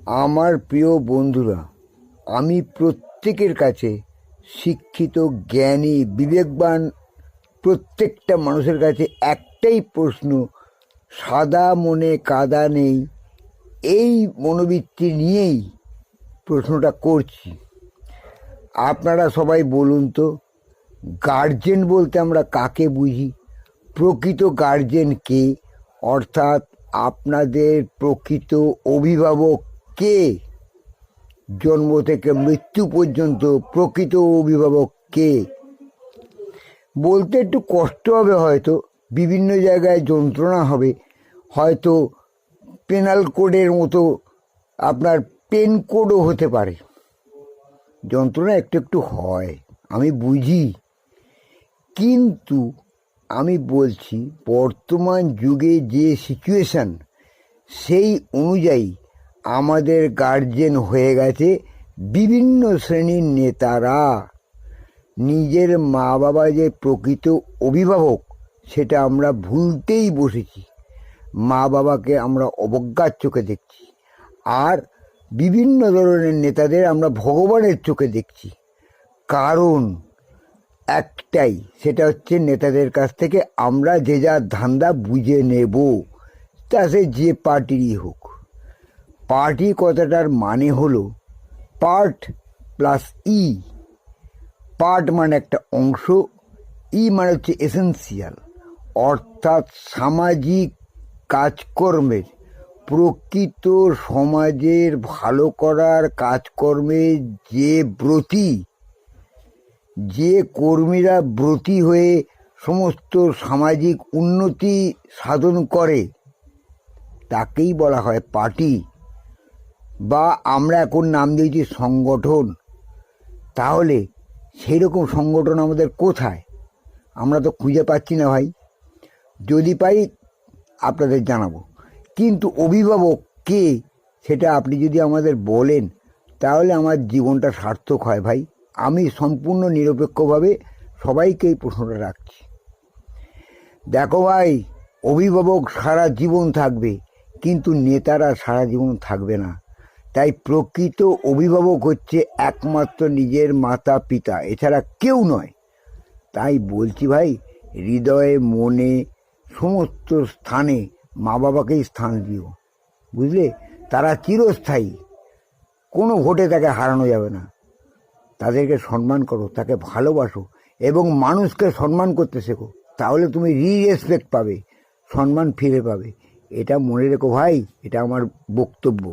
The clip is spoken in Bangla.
আমার প্রিয় বন্ধুরা, আমি প্রত্যেকের কাছে শিক্ষিত, জ্ঞানী, বিবেকবান প্রত্যেকটা মানুষের কাছে একটাই প্রশ্ন, সাদা মনে কাদা নেই, এই মনোবৃত্তি নিয়েই প্রশ্নটা করছি। আপনারা সবাই বলুন তো, গার্জেন বলতে আমরা কাকে বুঝি? প্রকৃত গার্জেন কে? অর্থাৎ আপনাদের প্রকৃত অভিভাবক কে? জন্ম থেকে মৃত্যু পর্যন্ত প্রকৃত অভিভাবক কে? বলতে একটু কষ্ট হবে, হয়তো বিভিন্ন জায়গায় যন্ত্রণা হবে, হয়তো পেনাল কোডের মতো আপনার পেন কোডও হতে পারে, যন্ত্রণা একটু একটু হয়, আমি বুঝি। কিন্তু আমি বলছি, বর্তমান যুগে যে সিচুয়েশান, সেই অনুযায়ী আমাদের গার্জেন হয়ে গেছে বিভিন্ন শ্রেণীর নেতারা। নিজের মা বাবা যে প্রকৃত অভিভাবক, সেটা আমরা ভুলতেই বসেছি। মা বাবাকে আমরা অবজ্ঞার চোখে দেখছি, আর বিভিন্ন ধরনের নেতাদের আমরা ভগবানের চোখে দেখছি। কারণ একটাই, সেটা হচ্ছে নেতাদের কাছ থেকে আমরা যে যার ধান্দা বুঝে নেব, তা সে যে পার্টিরই হোক। পার্টি কথাটার মানে হলো পার্ট প্লাস ই। পার্ট মানে একটা অংশ, ই মানে হচ্ছে এসেন্সিয়াল, অর্থাৎ সামাজিক কাজকর্মের, প্রকৃত সমাজের ভালো করার কাজকর্মে যে ব্রতী, যে কর্মীরা ব্রতী হয়ে সমস্ত সামাজিক উন্নতি সাধন করে, তাকেই বলা হয় পার্টি, বা আমরা এখন নাম দিয়েছি সংগঠন। তাহলে সেই রকম সংগঠন আমাদের কোথায়? আমরা তো খুঁজে পাচ্ছি না ভাই। যদি পাই আপনাদের জানাবো। কিন্তু অভিভাবক কে, সেটা আপনি যদি আমাদের বলেন, তাহলে আমার জীবনটা সার্থক হয় ভাই। আমি সম্পূর্ণ নিরপেক্ষভাবে সবাইকে এই প্রশ্নটা রাখছি। দেখো ভাই, অভিভাবক সারা জীবন থাকবে, কিন্তু নেতারা সারা জীবন থাকবে না। তাই প্রকৃত অভিভাবক হচ্ছে একমাত্র নিজের মাতা পিতা, এছাড়া কেউ নয়। তাই বলছি ভাই, হৃদয়ে, মনে, সমস্ত স্থানে মা বাবাকেই স্থান দিও, বুঝলে? তারা চিরস্থায়ী, কোনো ভোটে তাকে হারানো যাবে না। তাদেরকে সম্মান করো, তাকে ভালোবাসো, এবং মানুষকে সম্মান করতে শেখো, তাহলে তুমি রেসপেক্ট পাবে, সম্মান ফিরে পাবে। এটা মনে রেখো ভাই, এটা আমার বক্তব্য।